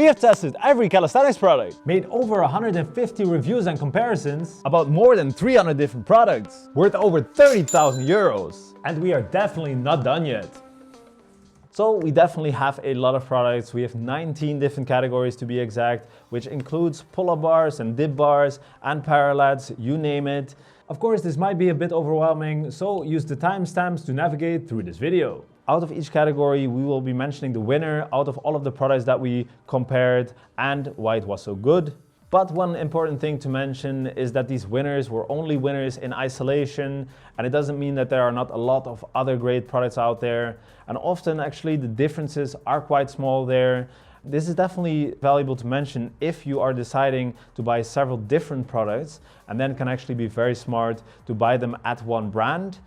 We have tested every calisthenics product, made over 150 reviews and comparisons about more than 300 different products, worth over 30,000 euros. And we are definitely not done yet. So we definitely have a lot of products. We have 19 different categories to be exact, which includes pull-up bars and dip bars and parallettes, you name it. Of course, this might be a bit overwhelming, so use the timestamps to navigate through this video. Out of each category, we will be mentioning the winner out of all of the products that we compared and why it was so good. But one important thing to mention is that these winners were only winners in isolation, and it doesn't mean that there are not a lot of other great products out there. And often actually the differences are quite small there. This is definitely valuable to mention if you are deciding to buy several different products, and then can actually be very smart to buy them at one brand.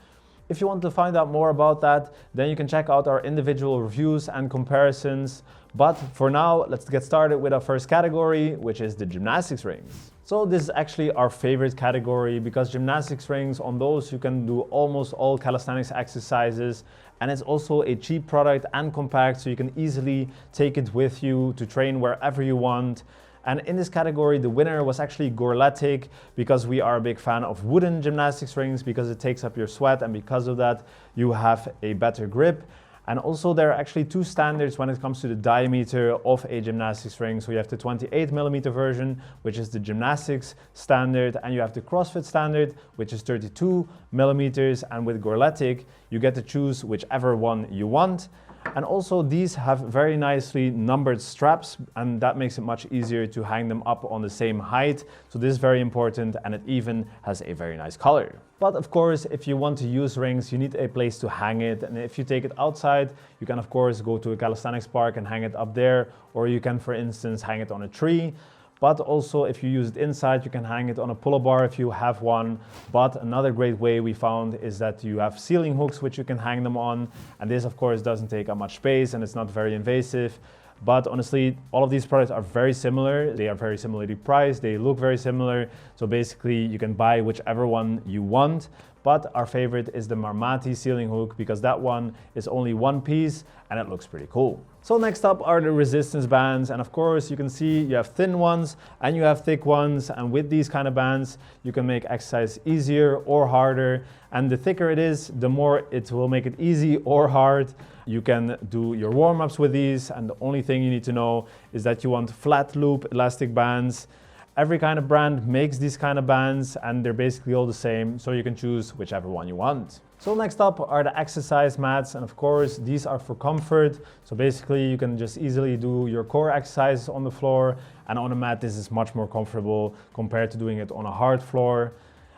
If you want to find out more about that, then you can check out our individual reviews and comparisons. But for now, let's get started with our first category, which is the gymnastics rings. So this is actually our favorite category because gymnastics rings, on those you can do almost all calisthenics exercises, and it's also a cheap product and compact, so you can easily take it with you to train wherever you want. And in this category, the winner was actually Goreletic, because we are a big fan of wooden gymnastics rings, because it takes up your sweat, and because of that, you have a better grip. And also there are actually two standards when it comes to the diameter of a gymnastics ring. So you have the 28mm version, which is the gymnastics standard, and you have the CrossFit standard, which is 32mm. And with Goreletic, you get to choose whichever one you want. And also these have very nicely numbered straps, and that makes it much easier to hang them up on the same height. So this is very important, and it even has a very nice color. But of course, if you want to use rings, you need a place to hang it. And if you take it outside, you can of course go to a calisthenics park and hang it up there, or you can, for instance, hang it on a tree. But also if you use it inside, you can hang it on a pull-up bar if you have one. But another great way we found is that you have ceiling hooks which you can hang them on. And this of course doesn't take up much space, and it's not very invasive. But honestly, all of these products are very similar. They are very similarly priced. They look very similar. So basically you can buy whichever one you want. But our favorite is the Marmati ceiling hook, because that one is only one piece and it looks pretty cool. So next up are the resistance bands, and of course you can see you have thin ones and you have thick ones, and with these kind of bands you can make exercise easier or harder, and the thicker it is, the more it will make it easy or hard. You can do your warm-ups with these, and the only thing you need to know is that you want flat loop elastic bands. Every kind of brand makes these kind of bands, and they're basically all the same, so you can choose whichever one you want. So next up are the exercise mats, and of course these are for comfort. So basically you can just easily do your core exercises on the floor, and on a mat this is much more comfortable compared to doing it on a hard floor.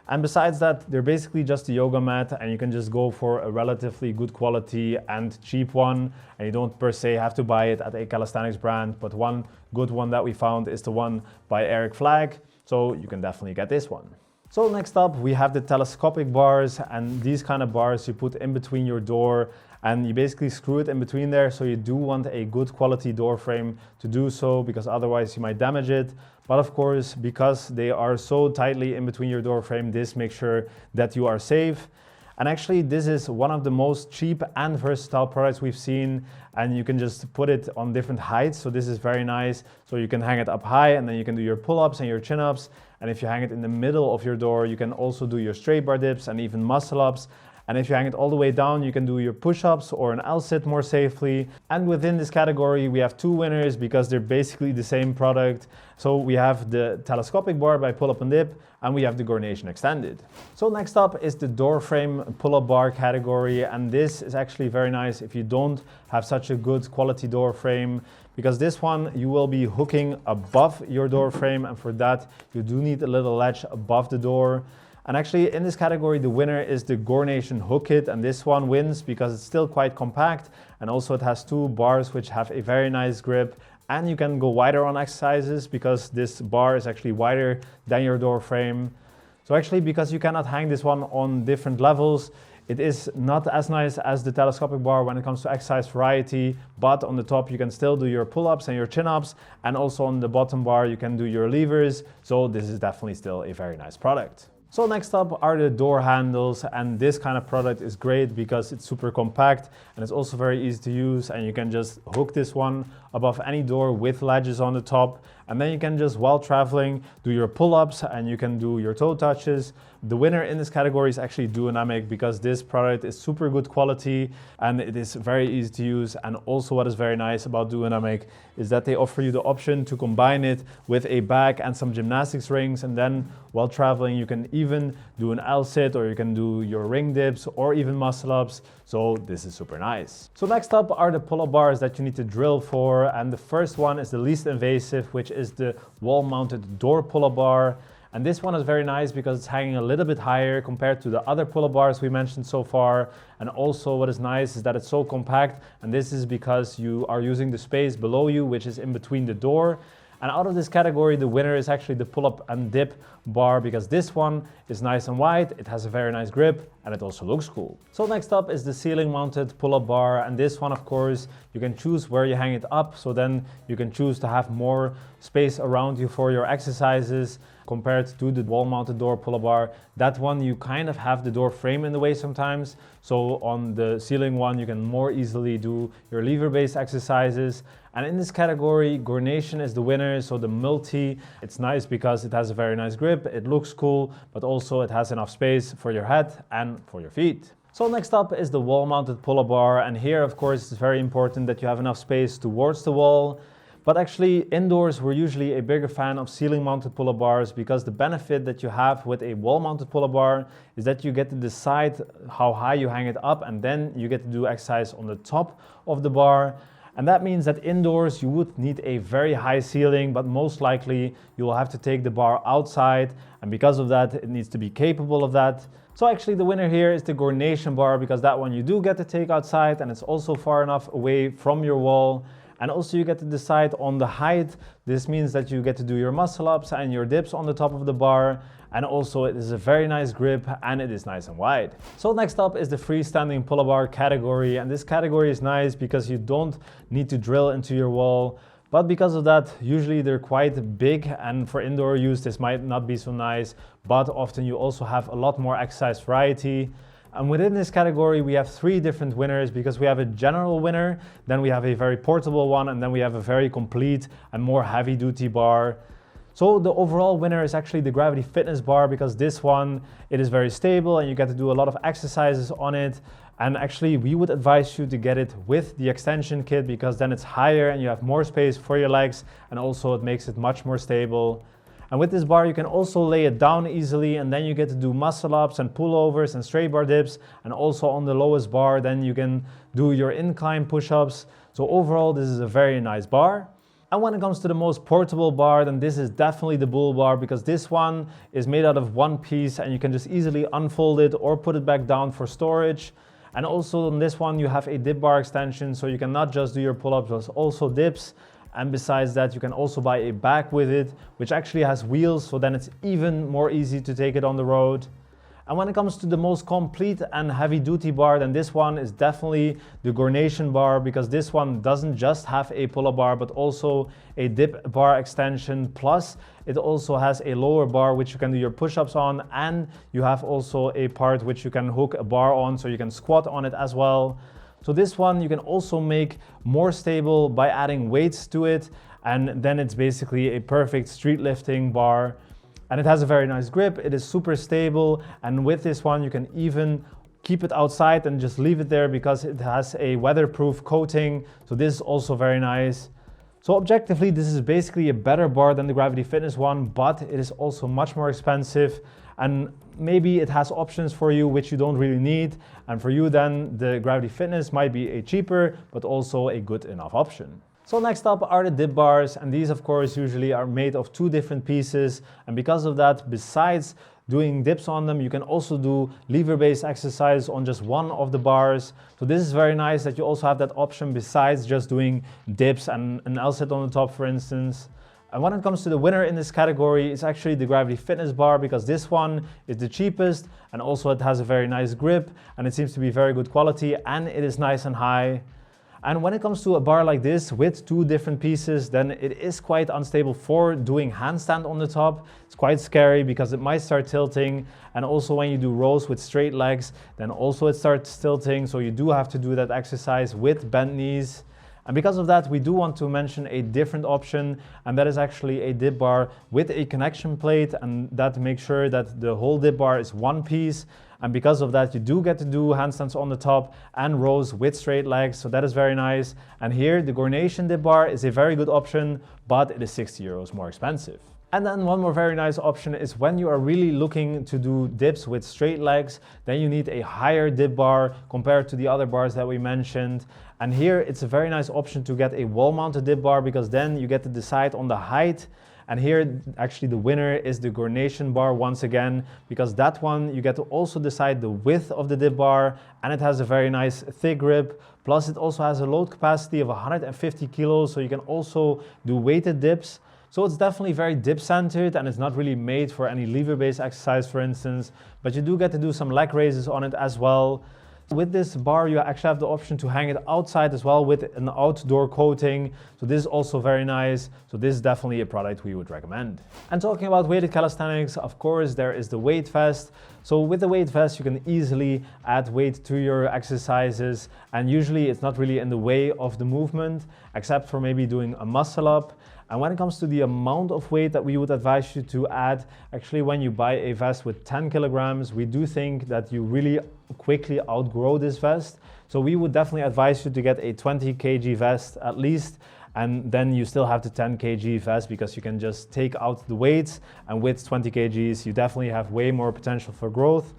And besides that, they're basically just a yoga mat, and you can just go for a relatively good quality and cheap one, and you don't per se have to buy it at a calisthenics brand. But one good one that we found is the one by Eric Flagg, so you can definitely get this one. So next up we have the telescopic bars, and these kind of bars you put in between your door, and you basically screw it in between there. So you do want a good quality door frame to do so, because otherwise you might damage it. But of course, because they are so tightly in between your door frame, this makes sure that you are safe. And actually this is one of the most cheap and versatile products we've seen, and you can just put it on different heights. So this is very nice. So you can hang it up high, and then you can do your pull-ups and your chin-ups. And if you hang it in the middle of your door, you can also do your straight bar dips and even muscle-ups. And if you hang it all the way down, you can do your push-ups or an L-sit more safely. And within this category, we have two winners because they're basically the same product. So we have the telescopic bar by Pull Up and Dip, and we have the Gornation Extended. So next up is the Doorframe pull-up bar category, and this is actually very nice if you don't have such a good quality door frame, because this one you will be hooking above your door frame, and for that you do need a little ledge above the door. And actually in this category the winner is the Gornation Hook Kit, and this one wins because it's still quite compact, and also it has two bars which have a very nice grip, and you can go wider on exercises because this bar is actually wider than your door frame. So actually, because you cannot hang this one on different levels, it is not as nice as the telescopic bar when it comes to exercise variety, but on the top you can still do your pull-ups and your chin-ups, and also on the bottom bar you can do your levers, so this is definitely still a very nice product. So next up are the door handles, and this kind of product is great because it's super compact and it's also very easy to use, and you can just hook this one above any door with ledges on the top, and then you can just, while traveling, do your pull-ups and you can do your toe touches. The winner in this category is actually Dynamic because this product is super good quality and it is very easy to use. And also what is very nice about Dynamic is that they offer you the option to combine it with a bag and some gymnastics rings, and then while traveling you can even do an L-sit, or you can do your ring dips or even muscle ups. So this is super nice. So next up are the pull-up bars that you need to drill for, and the first one is the least invasive, which is the wall-mounted door pull-up bar. And this one is very nice because it's hanging a little bit higher compared to the other pull-up bars we mentioned so far. And also what is nice is that it's so compact, and this is because you are using the space below you, which is in between the door. And out of this category, the winner is actually the pull-up and dip bar because this one is nice and wide, it has a very nice grip, and it also looks cool. So next up is the ceiling-mounted pull-up bar, and this one, of course, you can choose where you hang it up, so then you can choose to have more space around you for your exercises compared to the wall-mounted door pull-up bar. That one, you kind of have the door frame in the way sometimes, so on the ceiling one, you can more easily do your lever-based exercises. And in this category, Gornation is the winner, so the multi, it's nice because it has a very nice grip, it looks cool, but also it has enough space for your head and for your feet. So next up is the wall-mounted pull-up bar, and here of course it's very important that you have enough space towards the wall. But actually indoors we're usually a bigger fan of ceiling-mounted pull-up bars because the benefit that you have with a wall-mounted pull-up bar is that you get to decide how high you hang it up, and then you get to do exercise on the top of the bar. And that means that indoors you would need a very high ceiling, but most likely you will have to take the bar outside, and because of that it needs to be capable of that. So actually the winner here is the Gornation bar because that one you do get to take outside, and it's also far enough away from your wall. And also you get to decide on the height. This means that you get to do your muscle ups and your dips on the top of the bar. And also it is a very nice grip and it is nice and wide. So next up is the freestanding pull-up bar category. And this category is nice because you don't need to drill into your wall. But because of that, usually they're quite big, and for indoor use this might not be so nice. But often you also have a lot more exercise variety. And within this category, we have three different winners because we have a general winner, then we have a very portable one, and then we have a very complete and more heavy-duty bar. So the overall winner is actually the Gravity Fitness bar because this one, it is very stable and you get to do a lot of exercises on it. And actually, we would advise you to get it with the extension kit because then it's higher and you have more space for your legs, and also it makes it much more stable. And with this bar, you can also lay it down easily, and then you get to do muscle ups and pullovers and straight bar dips. And also on the lowest bar, then you can do your incline push-ups. So overall, this is a very nice bar. And when it comes to the most portable bar, then this is definitely the Bull bar because this one is made out of one piece and you can just easily unfold it or put it back down for storage. And also on this one, you have a dip bar extension, so you can not just do your pull-ups, but also dips. And besides that, you can also buy a bag with it, which actually has wheels, so then it's even more easy to take it on the road. And when it comes to the most complete and heavy duty bar, then this one is definitely the Gornation bar because this one doesn't just have a pull-up bar, but also a dip bar extension. Plus, it also has a lower bar which you can do your push-ups on, and you have also a part which you can hook a bar on, so you can squat on it as well. So this one you can also make more stable by adding weights to it, and then it's basically a perfect street lifting bar. And it has a very nice grip, it is super stable, and with this one you can even keep it outside and just leave it there because it has a weatherproof coating, so this is also very nice. So objectively this is basically a better bar than the Gravity Fitness one, but it is also much more expensive, and maybe it has options for you which you don't really need, and for you then the Gravity Fitness might be a cheaper but also a good enough option. So next up are the dip bars, and these of course usually are made of two different pieces, and because of that, besides doing dips on them, you can also do lever-based exercise on just one of the bars. So this is very nice that you also have that option besides just doing dips and an L-sit on the top, for instance. And when it comes to the winner in this category, it's actually the Gravity Fitness bar because this one is the cheapest, and also it has a very nice grip and it seems to be very good quality and it is nice and high. And when it comes to a bar like this with two different pieces, then it is quite unstable for doing handstand on the top. It's quite scary because it might start tilting. And also when you do rows with straight legs, then also it starts tilting. So you do have to do that exercise with bent knees. And because of that, we do want to mention a different option, and that is actually a dip bar with a connection plate, and that makes sure that the whole dip bar is one piece. And because of that, you do get to do handstands on the top and rows with straight legs, so that is very nice. And here, the Gornation dip bar is a very good option, but it is 60 euros more expensive. And then one more very nice option is when you are really looking to do dips with straight legs, then you need a higher dip bar compared to the other bars that we mentioned. And here it's a very nice option to get a wall-mounted dip bar, because then you get to decide on the height. And here actually the winner is the Gornation bar once again, because that one you get to also decide the width of the dip bar, and it has a very nice thick grip. Plus it also has a load capacity of 150 kilos, so you can also do weighted dips. So it's definitely very dip-centered, and it's not really made for any lever-based exercise, for instance, but you do get to do some leg raises on it as well. With this bar, you actually have the option to hang it outside as well with an outdoor coating. So this is also very nice. So this is definitely a product we would recommend. And talking about weighted calisthenics, of course, there is the weight vest. So with the weight vest, you can easily add weight to your exercises. And usually it's not really in the way of the movement, except for maybe doing a muscle up. And when it comes to the amount of weight that we would advise you to add, actually when you buy a vest with 10 kilograms, we do think that you really quickly outgrow this vest. So we would definitely advise you to get a 20 kg vest at least, and then you still have the 10 kg vest because you can just take out the weights, and with 20 kgs, you definitely have way more potential for growth.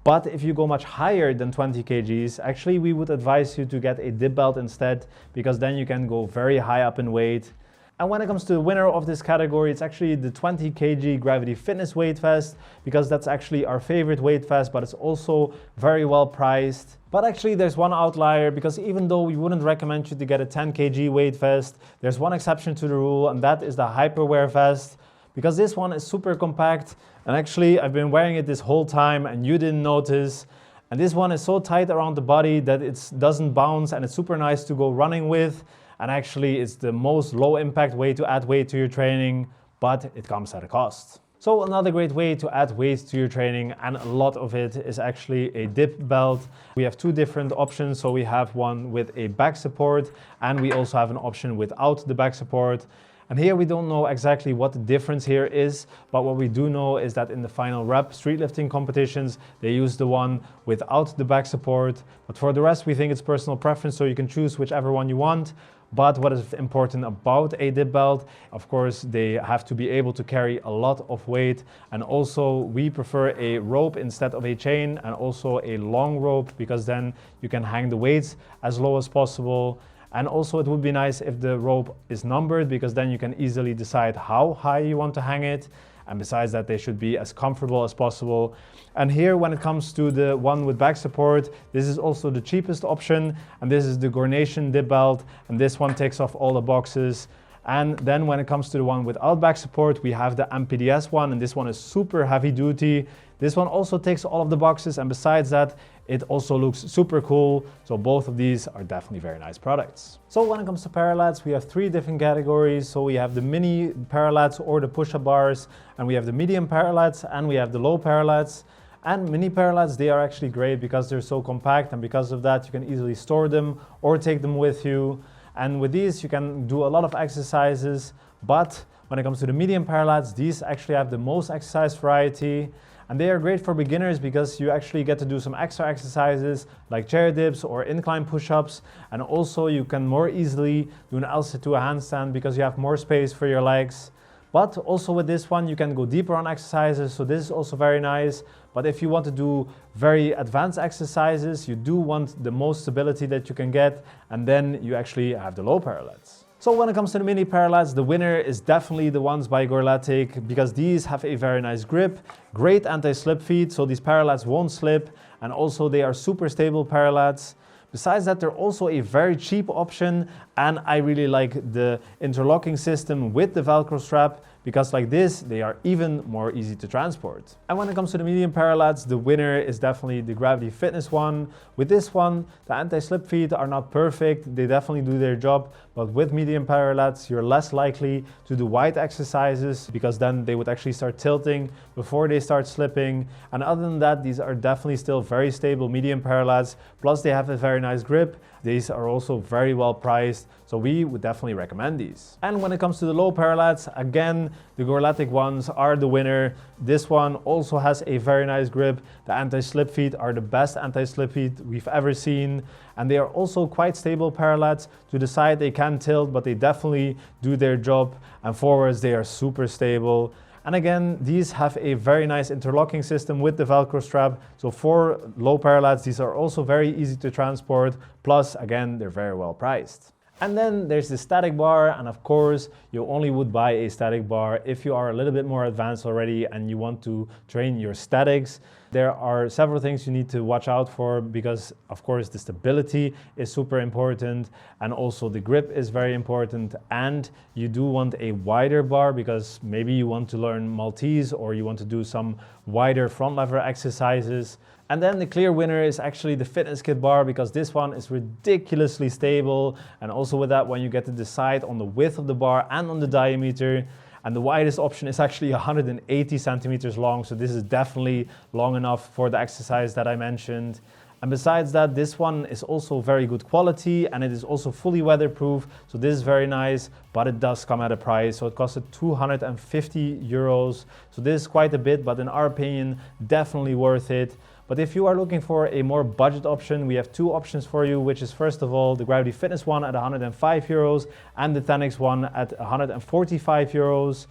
But if you go much higher than 20 kgs, actually we would advise you to get a dip belt instead, because then you can go very high up in weight. And when it comes to the winner of this category, it's actually the 20 kg Gravity Fitness weight vest, because that's actually our favorite weight vest, but it's also very well priced. But actually there's one outlier, because even though we wouldn't recommend you to get a 10 kg weight vest, there's one exception to the rule, and that is the Hyperwear vest, because this one is super compact. And actually I've been wearing it this whole time and you didn't notice. And this one is so tight around the body that it doesn't bounce, and it's super nice to go running with. And actually it's the most low impact way to add weight to your training, but it comes at a cost. So another great way to add weight to your training, and a lot of it, is actually a dip belt. We have two different options. So we have one with a back support, and we also have an option without the back support. And here we don't know exactly what the difference here is, but what we do know is that in the final rep streetlifting competitions, they use the one without the back support. But for the rest, we think it's personal preference, so you can choose whichever one you want. But what is important about a dip belt, of course, they have to be able to carry a lot of weight. And also we prefer a rope instead of a chain, and also a long rope, because then you can hang the weights as low as possible. And also it would be nice if the rope is numbered, because then you can easily decide how high you want to hang it. And besides that, they should be as comfortable as possible. And here, when it comes to the one with back support, this is also the cheapest option. And this is the Gornation dip belt. And this one takes off all the boxes. And then when it comes to the one without back support, we have the MPDS one. And this one is super heavy duty. This one also ticks all of the boxes. And besides that, it also looks super cool. So both of these are definitely very nice products. So when it comes to Parallettes, we have three different categories. So we have the mini Parallettes or the push-up bars, and we have the medium Parallettes, and we have the low Parallettes. And mini Parallettes, they are actually great because they're so compact, and because of that, you can easily store them or take them with you. And with these, you can do a lot of exercises. But when it comes to the medium Parallettes, these actually have the most exercise variety. And they are great for beginners because you actually get to do some extra exercises like chair dips or incline push-ups. And also you can more easily do an L-sit to a handstand because you have more space for your legs. But also with this one, you can go deeper on exercises. So this is also very nice. But if you want to do very advanced exercises, you do want the most stability that you can get. And then you actually have the low Parallettes. So when it comes to the mini Parallettes, the winner is definitely the ones by Gorlatic, because these have a very nice grip, great anti-slip feet, so these Parallettes won't slip, and also they are super stable Parallettes. Besides that, they're also a very cheap option, and I really like the interlocking system with the Velcro strap, because like this, they are even more easy to transport. And when it comes to the medium Parallettes, the winner is definitely the Gravity Fitness one. With this one, the anti-slip feet are not perfect. They definitely do their job, but with medium Parallettes, you're less likely to do wide exercises, because then they would actually start tilting before they start slipping. And other than that, these are definitely still very stable medium Parallettes. Plus they have a very nice grip. These are also very well priced, so we would definitely recommend these. And when it comes to the low Parallettes, again, the Gorelatic ones are the winner. This one also has a very nice grip. The anti-slip feet are the best anti-slip feet we've ever seen. And they are also quite stable Parallettes. To the side they can tilt, but they definitely do their job. And forwards they are super stable. And again, these have a very nice interlocking system with the Velcro strap. So for low Parallettes, these are also very easy to transport. Plus, again, they're very well priced. And then there's the static bar, and of course you only would buy a static bar if you are a little bit more advanced already and you want to train your statics. There are several things you need to watch out for, because of course the stability is super important, and also the grip is very important, and you do want a wider bar because maybe you want to learn Maltese or you want to do some wider front lever exercises. And then the clear winner is actually the fitness kit bar, because this one is ridiculously stable, and also with that, when you get to decide on the width of the bar and on the diameter, and the widest option is actually 180 centimeters long, so this is definitely long enough for the exercise that I mentioned. And besides that, this one is also very good quality, and it is also fully weatherproof, so this is very nice, but it does come at a price. So it costed 250 euros, so this is quite a bit, but in our opinion, definitely worth it. But if you are looking for a more budget option, we have two options for you, which is first of all the Gravity Fitness one at 105 euros and the Tenics one at 145 euros.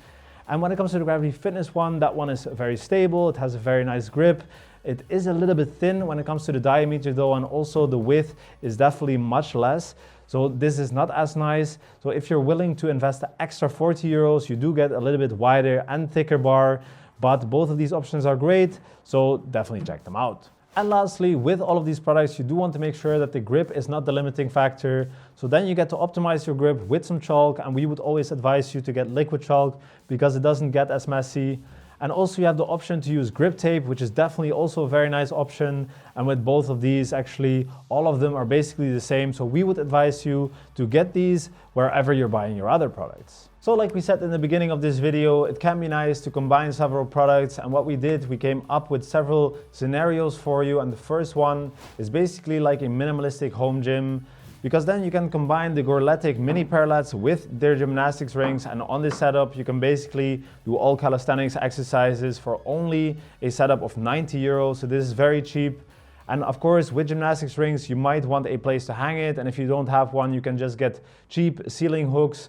And when it comes to the Gravity Fitness one, that one is very stable, it has a very nice grip. It is a little bit thin when it comes to the diameter though, and also the width is definitely much less. So this is not as nice. So if you're willing to invest the extra 40 euros, you do get a little bit wider and thicker bar. But both of these options are great, so definitely check them out. And lastly, with all of these products, you do want to make sure that the grip is not the limiting factor. So then you get to optimize your grip with some chalk, and we would always advise you to get liquid chalk because it doesn't get as messy. And also you have the option to use grip tape, which is definitely also a very nice option. And with both of these, actually, all of them are basically the same. So we would advise you to get these wherever you're buying your other products. So like we said in the beginning of this video, it can be nice to combine several products, and what we did, we came up with several scenarios for you, and the first one is basically like a minimalistic home gym, because then you can combine the Gorelatic mini Parallettes with their gymnastics rings, and on this setup you can basically do all calisthenics exercises for only a setup of 90 euros, so this is very cheap. And of course, with gymnastics rings, you might want a place to hang it, and if you don't have one, you can just get cheap ceiling hooks.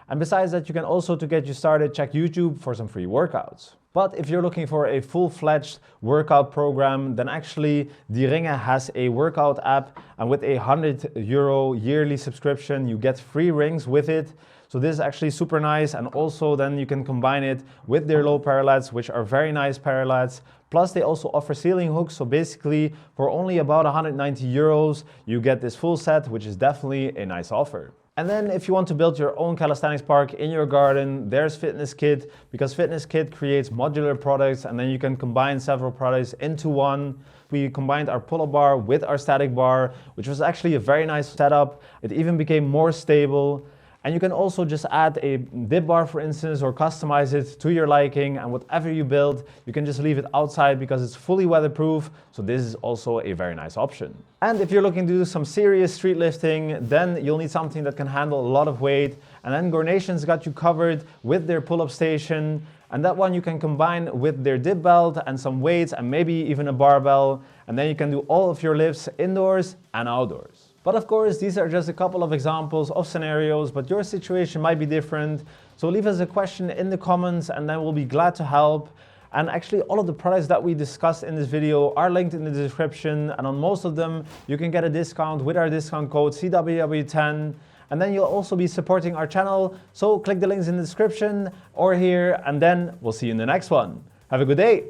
And besides that, you can also, to get you started, check YouTube for some free workouts. But if you're looking for a full-fledged workout program, then actually Die Ringe has a workout app, and with a 100 euro yearly subscription, you get free rings with it. So this is actually super nice, and also then you can combine it with their low Parallettes, which are very nice Parallettes. Plus they also offer ceiling hooks, so basically for only about 190 euros, you get this full set, which is definitely a nice offer. And then if you want to build your own calisthenics park in your garden, there's Fitness Kit, because Fitness Kit creates modular products, and then you can combine several products into one. We combined our pull-up bar with our static bar, which was actually a very nice setup. It even became more stable. And you can also just add a dip bar, for instance, or customize it to your liking, and whatever you build, you can just leave it outside because it's fully weatherproof. So this is also a very nice option. And if you're looking to do some serious street lifting, then you'll need something that can handle a lot of weight. And then Gornation's got you covered with their pull-up station. And that one you can combine with their dip belt and some weights and maybe even a barbell. And then you can do all of your lifts indoors and outdoors. But of course, these are just a couple of examples of scenarios, but your situation might be different. So leave us a question in the comments, and then we'll be glad to help. And actually, all of the products that we discussed in this video are linked in the description, and on most of them, you can get a discount with our discount code CWW10. And then you'll also be supporting our channel, so click the links in the description or here, and then we'll see you in the next one. Have a good day.